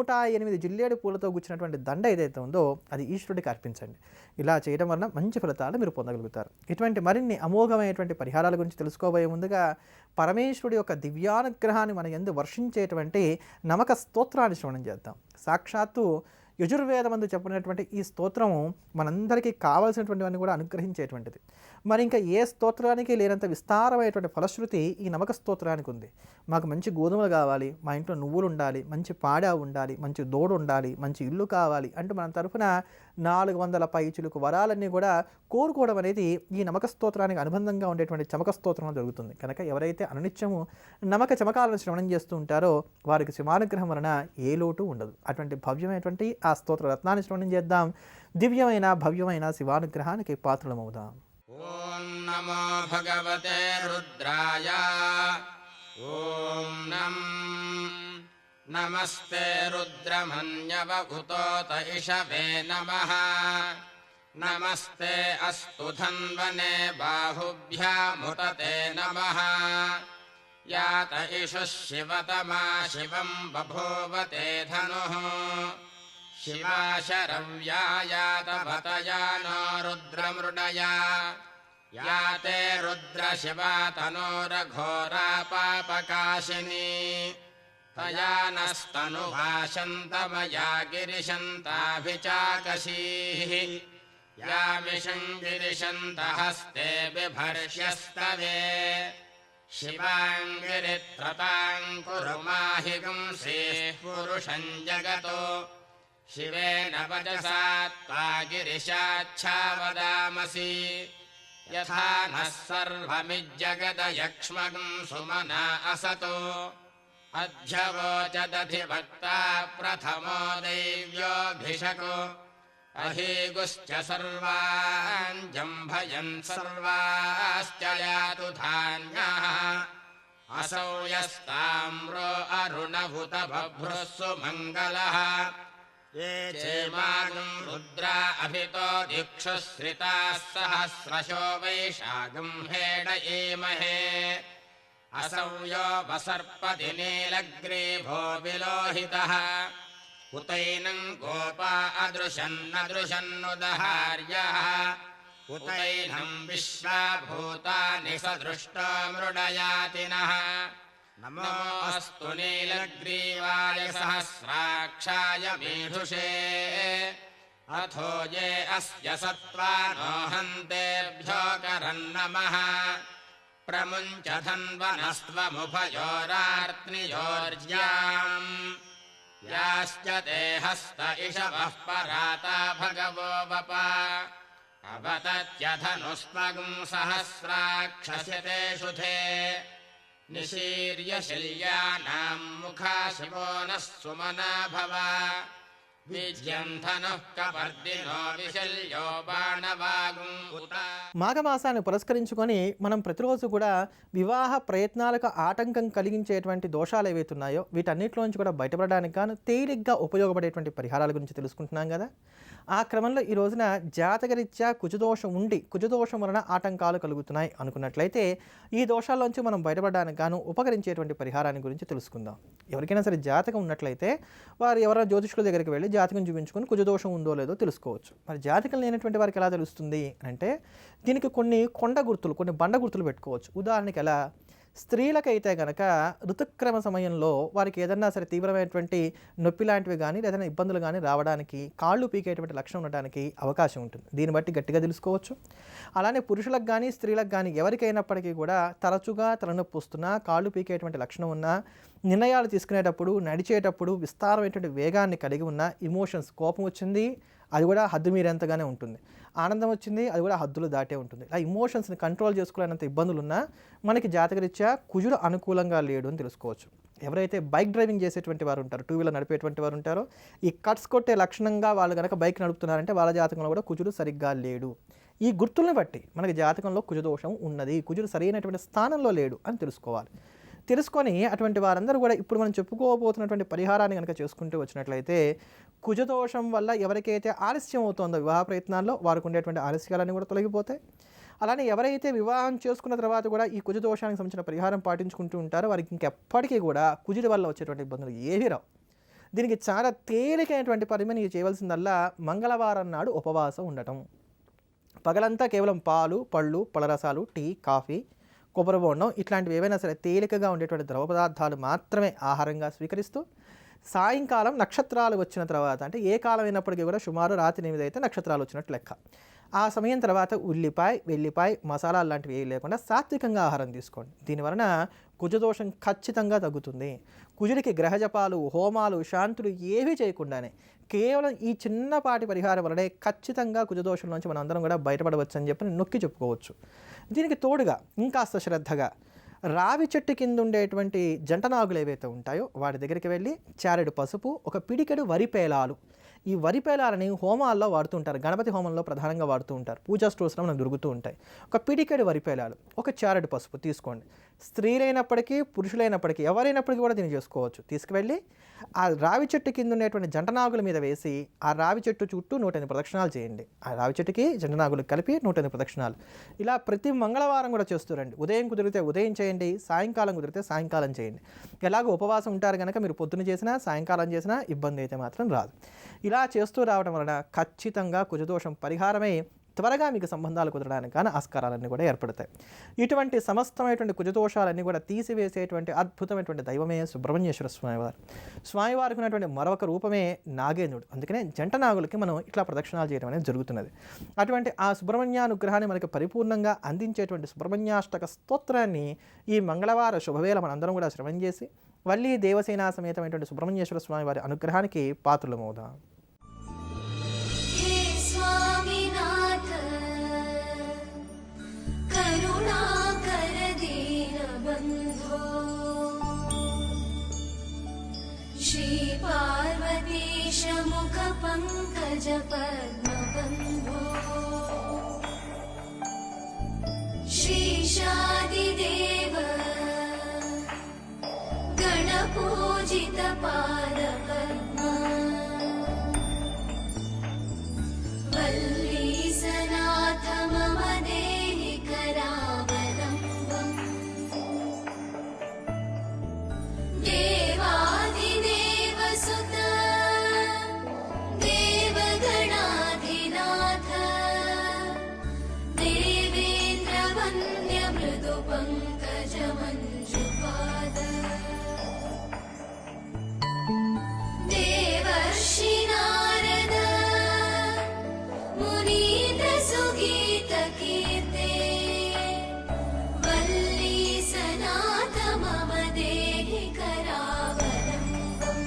108 జిల్లేడు పూలతో గుచ్చినటువంటి దండ ఏదైతే ఉందో అది ఈశ్వరుడికి అర్పించండి. ఇలా చేయడం వలన మంచి ఫలితాలు మీరు పొందగలుగుతారు. ఇటువంటి మరిన్ని అమోఘమైనటువంటి పరిహారాల గురించి తెలుసుకోబోయే ముందుగా పరమేశ్వరుడి యొక్క దివ్యానుగ్రహాన్ని మన యందు వర్షించేటువంటి నమక స్తోత్రాన్ని శ్రవణం చేద్దాం. సాక్షాత్తు యజుర్వేదమందు చెప్పినటువంటి ఈ స్తోత్రము మనందరికీ కావాల్సినటువంటివన్నీ కూడా అనుగ్రహించేటువంటిది. మరి ఇంకా ఏ స్తోత్రానికి లేనంత విస్తారమైనటువంటి ఫలశ్రుతి ఈ నమక స్తోత్రానికి ఉంది. మాకు మంచి గోధుమలు కావాలి, మా ఇంట్లో నువ్వులు ఉండాలి, మంచి పాడ ఉండాలి, మంచి దోడు ఉండాలి, మంచి ఇల్లు కావాలి అంటూ మన తరఫున 400 పైచులకు వరాలన్నీ కూడా కోరుకోవడం అనేది ఈ నమక స్తోత్రానికి అనుబంధంగా ఉండేటువంటి చమక స్తోత్రంలో జరుగుతుంది. కనుక ఎవరైతే అనునిత్యము నమక చమకాలను శ్రవణం చేస్తూ ఉంటారో వారికి శివానుగ్రహం వలన ఏ లోటు ఉండదు. అటువంటి భవ్యమైనటువంటి ఆ స్తోత్ర రత్నాన్ని శ్రవణం చేద్దాం. దివ్యమైన భవ్యమైన శివానుగ్రహానికి పాత్రలమవుదాం. ఓం నమో భగవతే రుద్రాయ. ఓం నమస్తే రుద్రమన్యవ ఉతోత ఇషవే నమః. నమస్తే అస్తు ధన్వనే బాహుభ్యాముతతే నమః. యాత ఇషు శివతమా శివం బభూవతే ధనుః. శివాశరవ్యాయాతవతయా నో రుద్రమృడయా. యాతే రుద్రశివా తనోరఘోరా పాపకాశినీ. తయా నస్తనుభాషంతమయా గిరిశంతాభిచాకశీః. యామిషం గిరిశంతహస్తే బిభర్ష్యస్తవే. శివాంగిరిత్రతాం కురు మాహి గుంసేః పురుషం జగతో. శివేన వచసా త్వా గిరిశాచ్ఛావదామసి. యథా నః సర్వమిజ్జగదయక్ష్మగం సుమనా అసతో. అధ్యవోచదధివక్తా ప్రథమో దైవ్యోభిషకో. అహీగుశ్చ సర్వాన్ జంభయన్ సర్వాశ్చ యాతు ధాన్యాః. అసౌ యస్తామ్రో అరుణభుత బభ్రుః సుమంగళః. ఏ చేమాగం రుద్రా అభితో దిక్షుశ్రితాः సహస్రశో వైశాఖం హేడయేమహే. అసౌ యో వసర్పతి నీలగ్రీభో విలోహితః. ఉతైనం గోపా అదృశన్నదృశన్నుదహార్యః. ఉతైనం విశ్వాభూతాని సదృష్టో మృడయాతినః. నమోऽस्तु నీలగ్రీవాయ సహస్రాక్షాయ మీఢుషే. అథో యే అస్య సత్వానో హంతేభ్యో కరన్నమః. ప్రముంచ ధన్వనస్త్వముభయోరార్త్నియోర్జ్యాం. యాశ్చ తే హస్త ఇషవః పరాతా భగవో వపా. అవతత్యధనుస్మగం సహస్రాక్షస్యతే శుధే. నిశీర్య శల్యానాం ముఖా శివో నః సుమనా భవ. విజ్యం ధనుః కపర్దినో విశల్యో బాణవాగుం ఉత. మాఘమాసాన్ని పురస్కరించుకొని మనం ప్రతిరోజు కూడా వివాహ ప్రయత్నాలకు ఆటంకం కలిగించేటువంటి దోషాలు ఏవైతున్నాయో వీటన్నిటిలోంచి కూడా బయటపడడానికి గాను తేలిగ్గా ఉపయోగపడేటువంటి పరిహారాల గురించి తెలుసుకుంటున్నాం కదా. ఆ క్రమంలో ఈ రోజున జాతకరీత్యా కుజదోషం ఉండి కుజదోషం వలన ఆటంకాలు కలుగుతున్నాయి అనుకున్నట్లయితే ఈ దోషాల్లోంచి మనం బయటపడడానికి గాను ఉపకరించేటువంటి పరిహారాన్ని గురించి తెలుసుకుందాం. ఎవరికైనా సరే జాతకం ఉన్నట్లయితే వారు ఎవరైనా జ్యోతిష్కుల దగ్గరికి వెళ్ళి జాతకం చూపించుకొని కుజదోషం ఉందో లేదో తెలుసుకోవచ్చు. మరి జాతకం లేనటువంటి వారికి ఎలా తెలుస్తుంది అంటే దీనికి కొన్ని కొండ గుర్తులు, కొన్ని బండ గుర్తులు పెట్టుకోవచ్చు. ఉదాహరణకి ఎలా స్త్రీలకైతే కనుక ఋతుక్రమ సమయంలో వారికి ఏదన్నా సరే తీవ్రమైనటువంటి నొప్పి లాంటివి కానీ ఏదైనా ఇబ్బందులు కానీ రావడానికి, కాళ్ళు పీకేటువంటి లక్షణం ఉండడానికి అవకాశం ఉంటుంది. దీన్ని బట్టి గట్టిగా తెలుసుకోవచ్చు. అలానే పురుషులకు కానీ స్త్రీలకు కానీ ఎవరికైనప్పటికీ కూడా తరచుగా తలనొప్పి వస్తున్నా, కాళ్ళు పీకేటువంటి లక్షణం ఉన్నా, నిర్ణయాలు తీసుకునేటప్పుడు నడిచేటప్పుడు విస్తారమైనటువంటి వేగాన్ని కలిగి ఉన్న, ఇమోషన్స్ కోపం వచ్చింది అది కూడా హద్దు మీరేంతగానే ఉంటుంది, ఆనందం వచ్చింది అది కూడా హద్దులు దాటే ఉంటుంది. ఆ ఇమోషన్స్ని కంట్రోల్ చేసుకోలేనంత ఇబ్బందులు ఉన్నా మనకి జాతకరీత్యా కుజుడు అనుకూలంగా లేడు అని తెలుసుకోవచ్చు. ఎవరైతే బైక్ డ్రైవింగ్ చేసేటువంటి వారు ఉంటారో, టూ వీలర్ నడిపేటువంటి వారు ఉంటారో, ఈ కట్స్ కొట్టే లక్షణంగా వాళ్ళు కనుక బైక్ నడుపుతున్నారంటే వాళ్ళ జాతకంలో కూడా కుజుడు సరిగ్గా లేడు. ఈ గుర్తులను బట్టి మనకి జాతకంలో కుజదోషం ఉన్నది, కుజుడు సరైనటువంటి స్థానంలో లేడు అని తెలుసుకోవాలి. తెలుసుకొని అటువంటి వారందరూ కూడా ఇప్పుడు మనం చెప్పుకోబోతున్నటువంటి పరిహారాన్ని కనుక చేసుకుంటూ వచ్చినట్లయితే కుజదోషం వల్ల ఎవరికైతే ఆలస్యం అవుతుందో వివాహ ప్రయత్నాల్లో వారికి ఉండేటువంటి ఆలస్యాలన్నీ కూడా తొలగిపోతాయి. అలానే ఎవరైతే వివాహం చేసుకున్న తర్వాత కూడా ఈ కుజదోషానికి సంబంధించిన పరిహారం పాటించుకుంటూ ఉంటారో వారికి ఇంకెప్పటికీ కూడా కుజుడి వల్ల వచ్చేటువంటి ఇబ్బందులు ఏవీ రావు. దీనికి చాలా తేలికైనటువంటి పని నీకు చేయవలసిందల్లా మంగళవారం నాడు ఉపవాసం ఉండటం. పగలంతా కేవలం పాలు, పళ్ళు, పళ్ళరసాలు, టీ, కాఫీ, కొబ్బరి బోండం ఇట్లాంటివి ఏవైనా సరే తేలికగా ఉండేటువంటి ద్రవ పదార్థాలు మాత్రమే ఆహారంగా స్వీకరిస్తూ సాయంకాలం నక్షత్రాలు వచ్చిన తర్వాత, అంటే ఏ కాలం అయినప్పటికీ కూడా సుమారు రాత్రి 8 అయితే నక్షత్రాలు వచ్చినట్టు లెక్క. ఆ సమయం తర్వాత ఉల్లిపాయ, వెల్లిపాయ, మసాలాలు లాంటివి ఏవి లేకుండా సాత్వికంగా ఆహారం తీసుకోండి. దీనివలన కుజదోషం ఖచ్చితంగా తగ్గుతుంది. కుజుడికి గ్రహజపాలు, హోమాలు, శాంతులు ఏవీ చేయకుండానే కేవలం ఈ చిన్నపాటి పరిహారం వలనే ఖచ్చితంగా కుజదోషం నుంచి మనం అందరం కూడా బయటపడవచ్చు అని చెప్పి నొక్కి చెప్పుకోవచ్చు. దీనికి తోడుగా ఇంకాస్త శ్రద్ధగా రావి చెట్టు కింద ఉండేటువంటి జంట నాగులు ఏవైతే ఉంటాయో వాటి దగ్గరికి వెళ్ళి చారెడు పసుపు, ఒక పిడికెడు వరిపేలాలు, ఈ వరిపేలాలని హోమాల్లో వాడుతుంటారు. గణపతి హోమంలో ప్రధానంగా వాడుతూ ఉంటారు. పూజా స్టోర్స్లో మనకు దొరుకుతూ ఉంటాయి. ఒక పిడికెడు వరిపేలాలు, ఒక చారెడు పసుపు తీసుకోండి. స్త్రీలైనప్పటికీ పురుషులైనప్పటికీ ఎవరైనప్పటికీ కూడా దీన్ని చేసుకోవచ్చు. తీసుకువెళ్ళి ఆ రావి చెట్టు కింద ఉండేటువంటి జంటనాగుల మీద వేసి ఆ రావి చెట్టు చుట్టూ 108 ప్రదక్షిణాలు చేయండి. ఆ రావి చెట్టుకి జంటనాగులకు కలిపి 108 ప్రదక్షిణాలు. ఇలా ప్రతి మంగళవారం కూడా చేస్తూరండి. ఉదయం కుదిరితే ఉదయం చేయండి, సాయంకాలం కుదిరితే సాయంకాలం చేయండి. ఎలాగో ఉపవాసం ఉంటారు కనుక మీరు పొద్దున చేసినా సాయంకాలం చేసినా ఇబ్బంది అయితే మాత్రం రాదు. ఇలా చేస్తూ రావడం వలన ఖచ్చితంగా కుజదోషం పరిహారమై త్వరగా మీకు సంబంధాలు కుదరడానికి కానీ ఆస్కారాలన్నీ కూడా ఏర్పడతాయి. ఇటువంటి సమస్తమైనటువంటి కుజదోషాలన్నీ కూడా తీసివేసేటువంటి అద్భుతమైనటువంటి దైవమే సుబ్రహ్మణ్యేశ్వర స్వామివారు. స్వామివారికి ఉన్నటువంటి మరొక రూపమే నాగేంద్రుడు. అందుకనే జంట నాగులకి మనం ఇట్లా ప్రదక్షిణాలు చేయడం అనేది జరుగుతున్నది. అటువంటి ఆ సుబ్రహ్మణ్యానుగ్రహాన్ని మనకి పరిపూర్ణంగా అందించేటువంటి సుబ్రహ్మణ్యాష్టక స్తోత్రాన్ని ఈ మంగళవార శుభవేళ మనందరం కూడా శ్రవణం చేసి వల్లి దేవసేనా సమేతమైనటువంటి సుబ్రహ్మణ్యేశ్వర స్వామి వారి అనుగ్రహానికి పాత్రులమవుదాం. पार्वतीश मुख पंकज पद्मबन्धो श्रीशादिदेव गणपूजित पादपद्मा वल्लीसनाथ मम देहि करावलम्बम् देवादिदेव सुत देवगणाधिनाथ देवेन्द्र वन्द्य मृदु पंकज मंजुपाद देवर्षि नारद मुनीन्द्र सुगीत कीर्ते वल्लीसनाथ मम देहि करावलम्बम्